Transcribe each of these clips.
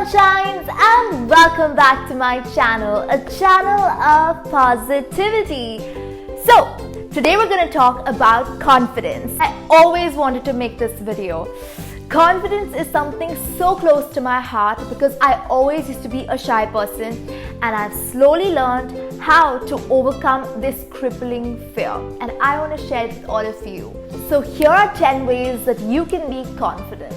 sunshines, and welcome back to my channel, a channel of positivity. So today we're going to talk about confidence. I always wanted to make this video. Confidence is something so close to my heart because I always used to be a shy person, and I've slowly learned how to overcome this crippling fear, and I want to share it with all of you. So here are 10 ways that you can be confident.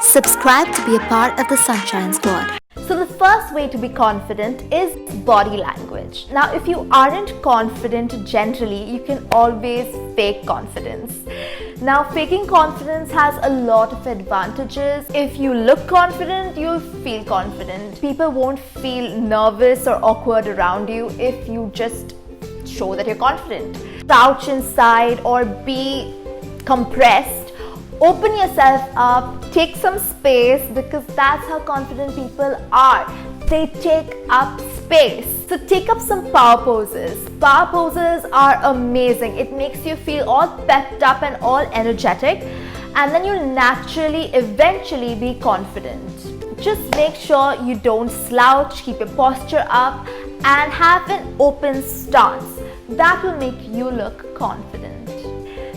Subscribe to be a part of the Sunshine Squad. So the first way to be confident is body language. Now, if you aren't confident generally, you can always fake confidence. Now, faking confidence has a lot of advantages. If you look confident, you'll feel confident. People won't feel nervous or awkward around you if you just show that you're confident. Crouch inside or be compressed. Open yourself up, take some space, because that's how confident people are. They take up space. So take up some power poses. Power poses are amazing. It makes you feel all pepped up and all energetic, and then you'll naturally, eventually be confident. Just make sure you don't slouch, keep your posture up, and have an open stance. That will make you look confident.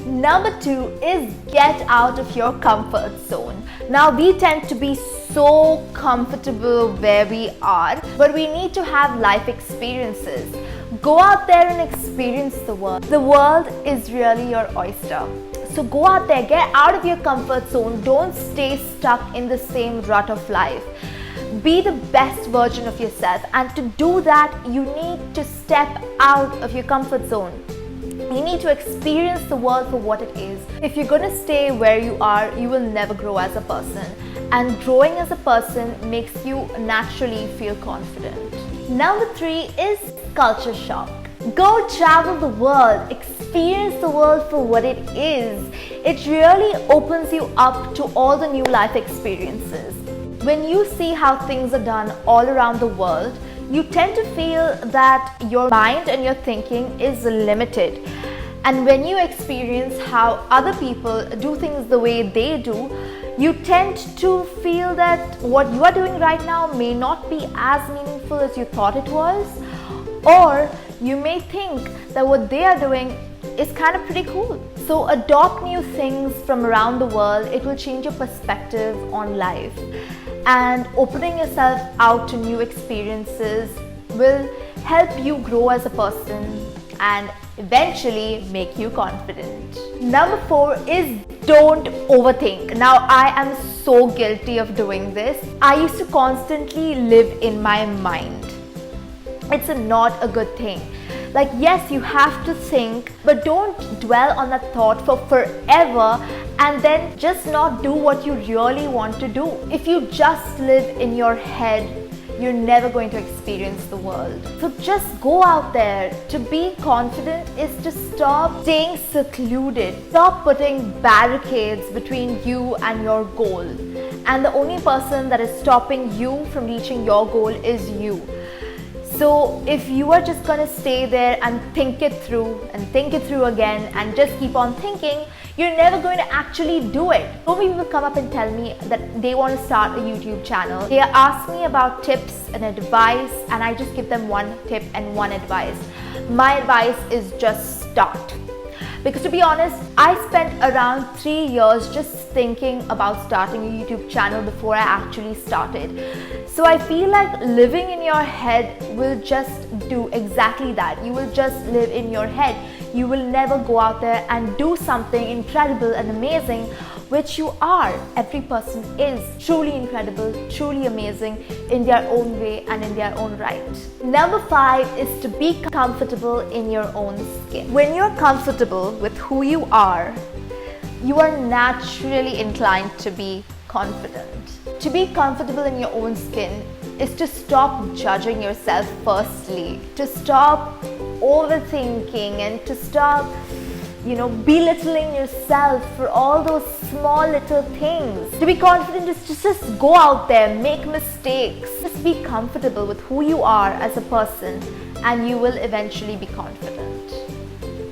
Number 2 is get out of your comfort zone. Now, we tend to be so comfortable where we are, but we need to have life experiences. Go out there and experience the world. The world is really your oyster. So go out there, get out of your comfort zone. Don't stay stuck in the same rut of life. Be the best version of yourself, and to do that, you need to step out of your comfort zone. You need to experience the world for what it is. If you're going to stay where you are, you will never grow as a person. And growing as a person makes you naturally feel confident. Number 3 is culture shock. Go travel the world. Experience the world for what it is. It really opens you up to all the new life experiences. When you see how things are done all around the world, you tend to feel that your mind and your thinking is limited. And when you experience how other people do things the way they do, you tend to feel that what you are doing right now may not be as meaningful as you thought it was, or you may think that what they are doing is kind of pretty cool. So adopt new things from around the world. It will change your perspective on life. And opening yourself out to new experiences will help you grow as a person and eventually make you confident. Number 4 is don't overthink. Now, I am so guilty of doing this. I used to constantly live in my mind. It's not a good thing. Like, yes, you have to think, but don't dwell on that thought for forever and then just not do what you really want to do. If you just live in your head, you're never going to experience the world. So just go out there. To be confident is to stop staying secluded. Stop putting barricades between you and your goal. And the only person that is stopping you from reaching your goal is you. So if you are just going to stay there and think it through again and just keep on thinking, you're never going to actually do it. So many people come up and tell me that they want to start a YouTube channel. They ask me about tips and advice, and I just give them one tip and one advice. My advice is just start. Because to be honest, I spent around 3 years just thinking about starting a YouTube channel before I actually started. So I feel like living in your head will just do exactly that. You will just live in your head. You will never go out there and do something incredible and amazing, which you are. Every person is truly incredible, truly amazing in their own way and in their own right. Number 5 is to be comfortable in your own skin. When you're comfortable with who you are naturally inclined to be confident. To be comfortable in your own skin is to stop judging yourself firstly, to stop overthinking, and to stop belittling yourself for all those small little things. To be confident is to just go out there, make mistakes. Just be comfortable with who you are as a person, and you will eventually be confident.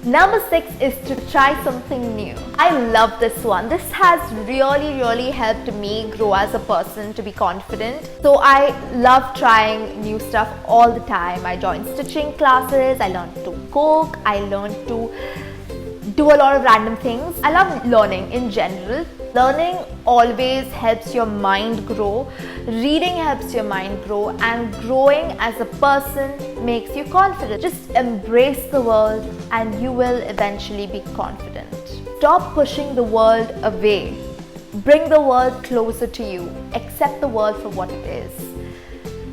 Number 6 is to try something new. I love this one. This has really helped me grow as a person, to be confident. So I love trying new stuff all the time. I joined stitching classes, I learned to cook, I learned to do a lot of random things. I love learning in general. Learning always helps your mind grow. Reading helps your mind grow, and growing as a person makes you confident. Just embrace the world and you will eventually be confident. Stop pushing the world away. Bring the world closer to you. Accept the world for what it is.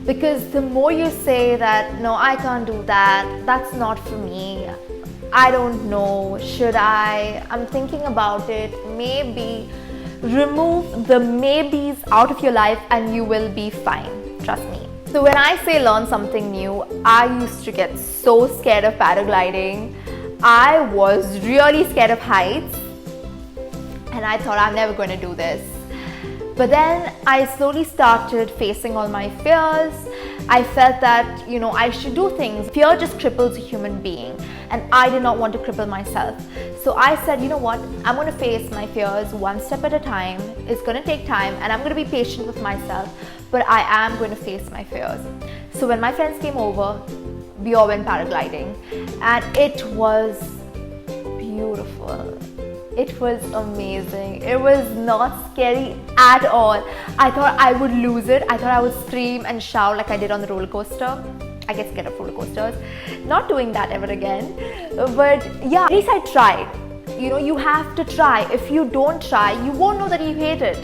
Because the more you say that, no, I can't do that, that's not for me, I don't know, should I, I'm thinking about it, maybe, remove the maybes out of your life and you will be fine. Trust me. So when I say learn something new, I used to get so scared of paragliding. I was really scared of heights and I thought I'm never going to do this. But then I slowly started facing all my fears. I felt that, I should do things. Fear just cripples a human being and I did not want to cripple myself. So I said, you know what, I'm going to face my fears one step at a time. It's going to take time and I'm going to be patient with myself, but I am going to face my fears. So when my friends came over, we all went paragliding and it was beautiful. It was amazing. It was not scary at all. I thought I would lose it. I thought I would scream and shout like I did on the roller coaster. I get scared of roller coasters. Not doing that ever again. But yeah, at least I tried. You have to try. If you don't try, you won't know that you hate it.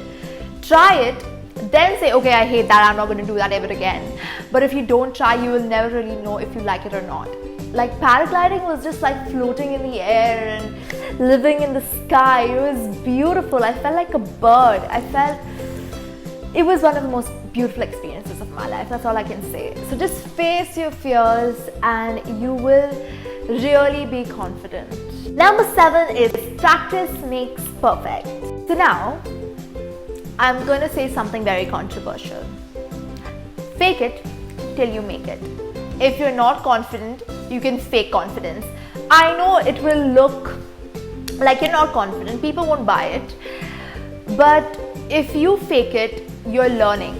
Try it, then say, okay, I hate that, I'm not going to do that ever again. But if you don't try, you will never really know if you like it or not. Like paragliding was just like floating in the air and living in the sky. It was beautiful. I felt like a bird. It was one of the most beautiful experiences of my life. That's all I can say. So just face your fears and you will really be confident. Number 7 is practice makes perfect. So now I'm going to say something very controversial. Fake it till you make it. If you're not confident, you can fake confidence. I know it will look like you're not confident. People won't buy it. But if you fake it, you're learning.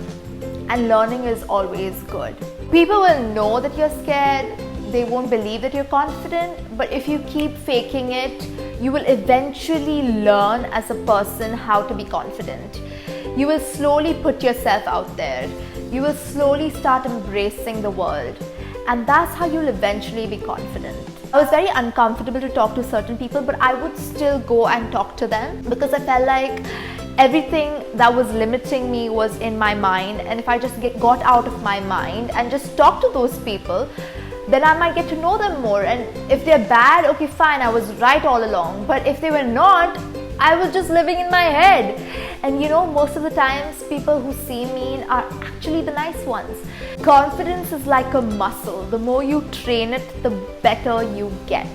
And learning is always good. People will know that you're scared. They won't believe that you're confident. But if you keep faking it, you will eventually learn as a person how to be confident. You will slowly put yourself out there. You will slowly start embracing the world. And that's how you'll eventually be confident. I was very uncomfortable to talk to certain people, but I would still go and talk to them because I felt like everything that was limiting me was in my mind. And if I just got out of my mind and just talk to those people, then I might get to know them more. And if they're bad, okay, fine, I was right all along. But if they were not, I was just living in my head. And most of the times people who seem mean are actually the nice ones. Confidence is like a muscle. The more you train it, the better you get.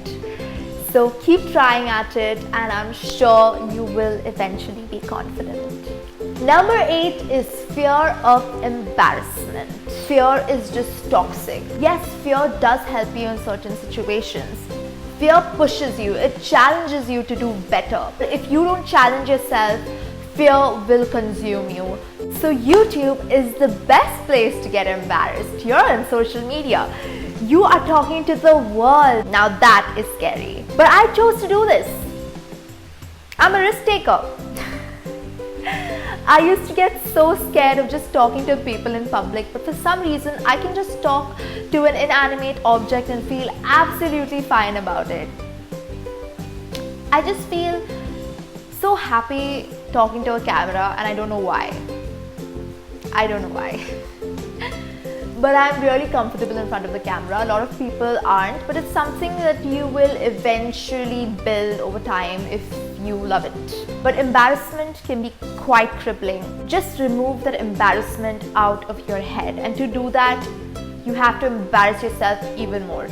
So keep trying at it and I'm sure you will eventually be confident. Number 8 is fear of embarrassment. Fear is just toxic. Yes, fear does help you in certain situations. Fear pushes you, it challenges you to do better. If you don't challenge yourself, fear will consume you. So YouTube is the best place to get embarrassed. You're on social media. You are talking to the world. Now that is scary. But I chose to do this. I'm a risk taker. I used to get so scared of just talking to people in public, but for some reason I can just talk to an inanimate object and feel absolutely fine about it. I just feel so happy talking to a camera and I don't know why. But I'm really comfortable in front of the camera. A lot of people aren't, but it's something that you will eventually build over time if you love it. But embarrassment can be quite crippling. Just remove that embarrassment out of your head, and to do that, you have to embarrass yourself even more.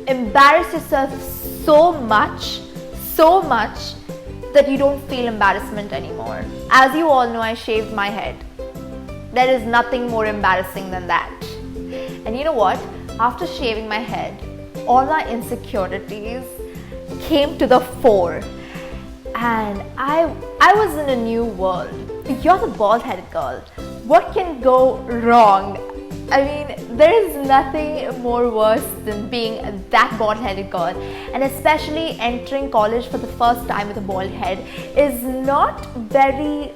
Embarrass yourself so much that you don't feel embarrassment anymore. As you all know, I shaved my head. There is nothing more embarrassing than that. And you know what? After shaving my head, all my insecurities came to the fore. And I was in a new world. You're the bald-headed girl. What can go wrong? I mean, there is nothing more worse than being that bald-headed girl, and especially entering college for the first time with a bald head is not very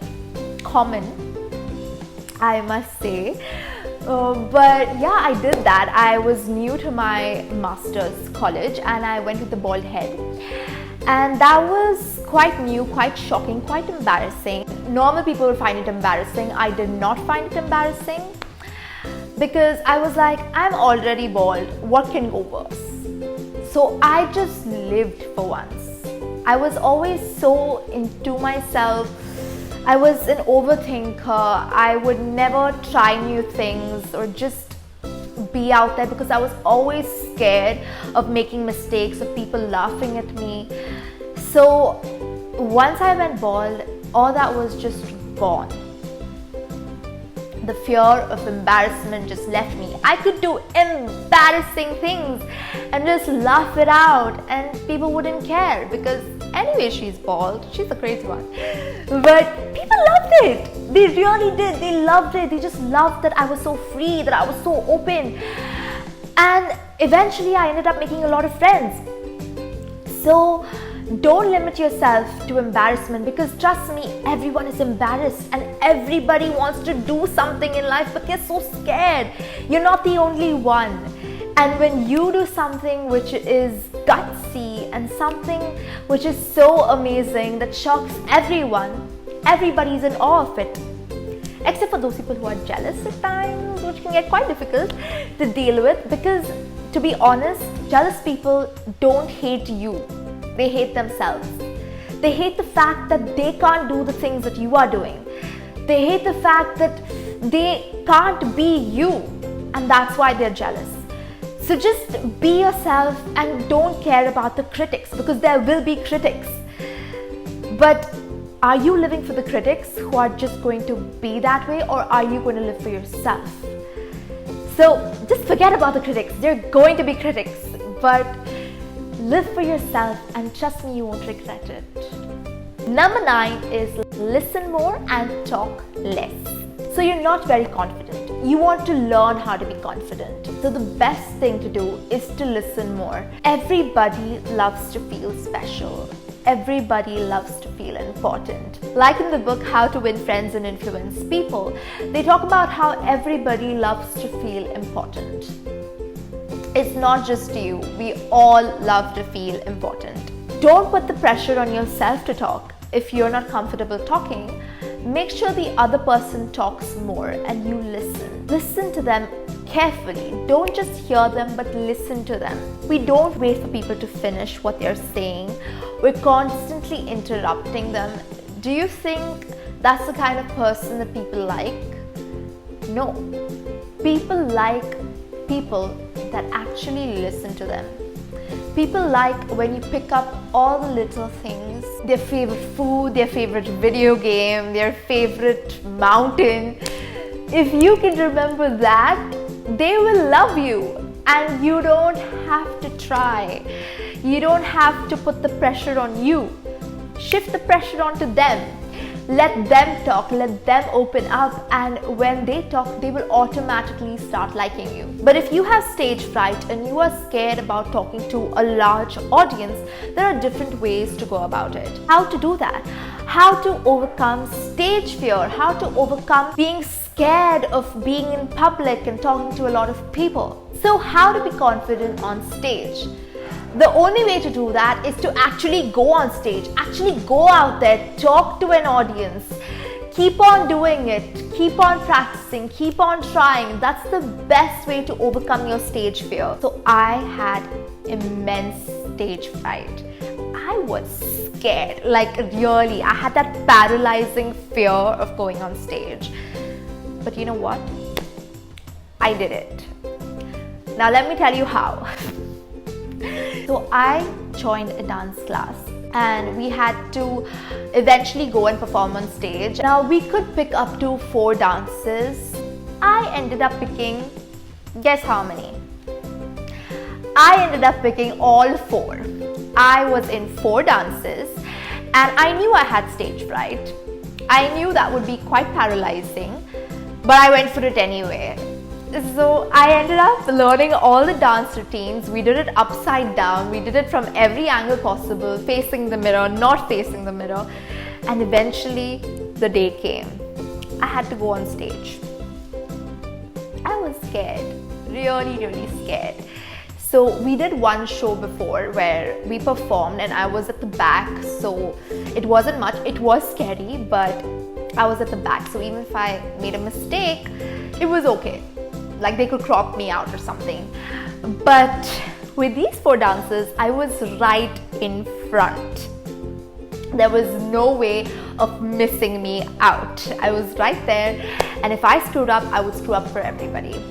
common, I must say. But yeah, I did that. I was new to my master's college and I went with the bald head. And that was quite new, quite shocking, quite embarrassing. Normal people would find it embarrassing. I did not find it embarrassing because I was like, I'm already bald. What can go worse? So I just lived for once. I was always so into myself. I was an overthinker. I would never try new things or just be out there because I was always scared of making mistakes, of people laughing at me. So once I went bald, all that was just gone. The fear of embarrassment just left me. I could do embarrassing things and just laugh it out and people wouldn't care because anyway she's bald, she's a crazy one. But people loved it. They really did. They loved it. They just loved that I was so free, that I was so open. And eventually I ended up making a lot of friends. So don't limit yourself to embarrassment because trust me, everyone is embarrassed and everybody wants to do something in life but they're so scared. You're not the only one. And when you do something which is gutsy and something which is so amazing that shocks everyone, everybody's in awe of it. Except for those people who are jealous at times, which can get quite difficult to deal with because, to be honest, jealous people don't hate you. They hate themselves. They hate the fact that they can't do the things that you are doing. They hate the fact that they can't be you, and that's why they're jealous. So just be yourself and don't care about the critics because there will be critics. But are you living for the critics who are just going to be that way, or are you going to live for yourself? So just forget about the critics. They're going to be critics, but live for yourself and trust me, you won't regret it. Number 9 is listen more and talk less. So you're not very confident. You want to learn how to be confident. So the best thing to do is to listen more. Everybody loves to feel special. Everybody loves to feel important. Like in the book How to Win Friends and Influence People, they talk about how everybody loves to feel important. It's not just you. We all love to feel important. Don't put the pressure on yourself to talk. If you're not comfortable talking, make sure the other person talks more and you listen. Listen to them carefully. Don't just hear them, but listen to them. We don't wait for people to finish what they're saying. We're constantly interrupting them. Do you think that's the kind of person that people like? No. People like people that actually listen to them. People like when you pick up all the little things, their favorite food, their favorite video game, their favorite mountain. If you can remember that, they will love you and you don't have to try. You don't have to put the pressure on you. Shift the pressure onto them. Let them talk, let them open up, and when they talk, they will automatically start liking you. But if you have stage fright and you are scared about talking to a large audience, there are different ways to go about it. How to do that? How to overcome stage fear? How to overcome being scared of being in public and talking to a lot of people? So how to be confident on stage? The only way to do that is to actually go on stage, actually go out there, talk to an audience. Keep on doing it, keep on practicing, keep on trying. That's the best way to overcome your stage fear. So I had immense stage fright. I was scared, like really. I had that paralyzing fear of going on stage. But you know what? I did it. Now let me tell you how. So I joined a dance class and we had to eventually go and perform on stage. Now we could pick up to 4 dances. I ended up picking, guess how many? I ended up picking all 4. I was in 4 dances and I knew I had stage fright. I knew that would be quite paralyzing, but I went for it anyway. So I ended up learning all the dance routines. We did it upside down. We did it from every angle possible, facing the mirror, not facing the mirror. And eventually the day came. I had to go on stage. I was scared, really scared. So we did one show before where we performed and I was at the back, so it wasn't much. It was scary, but I was at the back, so even if I made a mistake, it was okay. Like they could crop me out or something. But with these 4 dances, I was right in front. There was no way of missing me out. I was right there, and if I screwed up, I would screw up for everybody.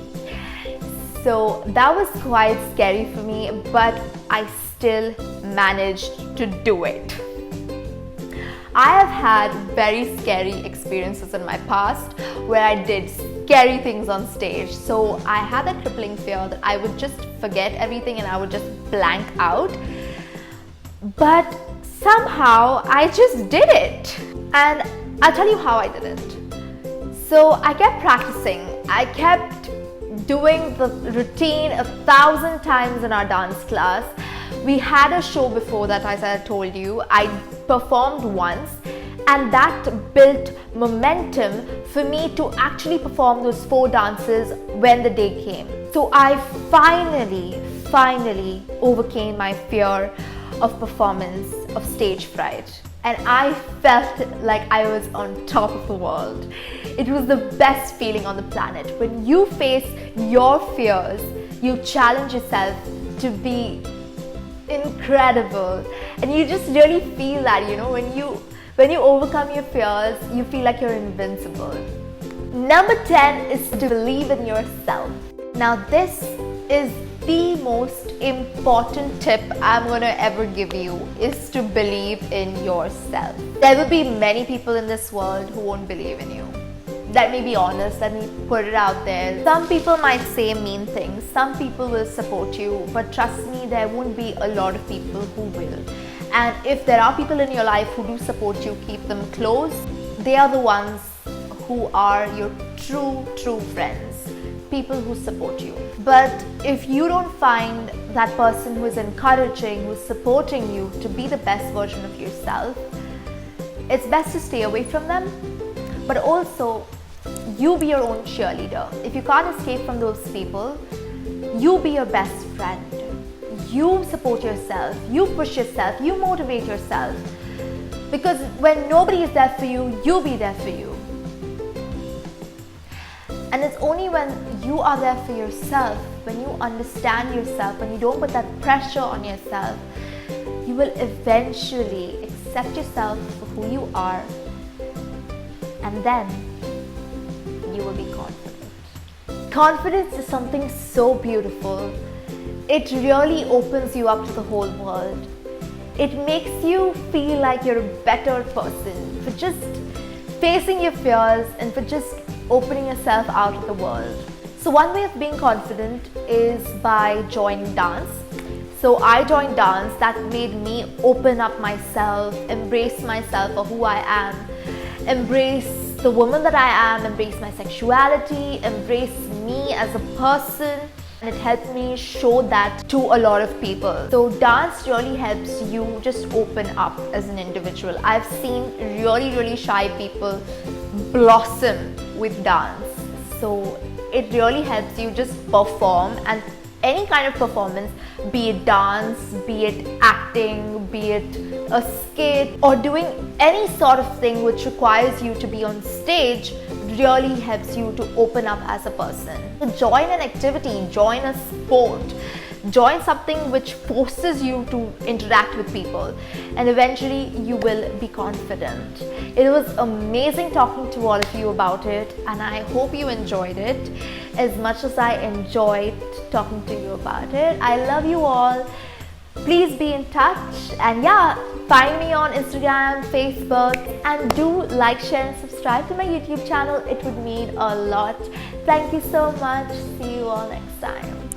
So that was quite scary for me, but I still managed to do it. I have had very scary experiences in my past where I did scary things on stage. So I had that crippling fear that I would just forget everything and I would just blank out. But somehow I just did it. And I'll tell you how I did it. So I kept practicing. I kept doing the routine 1,000 times in our dance class. We had a show before that, as I told you. I performed once, and that built momentum for me to actually perform those 4 dances when the day came. So I finally overcame my fear of performance, of stage fright. And I felt like I was on top of the world. It was the best feeling on the planet. When you face your fears, you challenge yourself to be incredible, and you just really feel that, when you overcome your fears, you feel like you're invincible. Number 10 is to believe in yourself. Now this is the most important tip I'm gonna ever give you, is to believe in yourself. There will be many people in this world who won't believe in you. Let me be honest, let me put it out there. Some people might say mean things, some people will support you, but trust me, there won't be a lot of people who will. And if there are people in your life who do support you, keep them close. They are the ones who are your true friends, people who support you. But if you don't find that person who is encouraging, who is supporting you to be the best version of yourself, it's best to stay away from them. But also, you be your own cheerleader. If you can't escape from those people, you be your best friend. You support yourself, you push yourself, you motivate yourself. Because when nobody is there for you, you be there for you. And it's only when you are there for yourself, when you understand yourself, when you don't put that pressure on yourself, you will eventually accept yourself for who you are, and then you will be confident. Confidence is something so beautiful. It really opens you up to the whole world. It makes you feel like you're a better person for just facing your fears and for just opening yourself out of the world. So one way of being confident is by joining dance. So I joined dance. That made me open up myself, embrace myself for who I am, embrace the woman that I am, embrace my sexuality, embrace me as a person. And it helped me show that to a lot of people. So dance really helps you just open up as an individual. I've seen really shy people blossom with dance. So it really helps you just perform, and any kind of performance, be it dance, be it acting, be it a skit, or doing any sort of thing which requires you to be on stage, really helps you to open up as a person. So join an activity, join a sport, join something which forces you to interact with people, and eventually you will be confident. It was amazing talking to all of you about it, and I hope you enjoyed it as much as I enjoyed talking to you about it. I love you all. Please be in touch, and find me on Instagram, Facebook, and do like, share and subscribe to my YouTube channel. It would mean a lot. Thank you so much. See you all next time.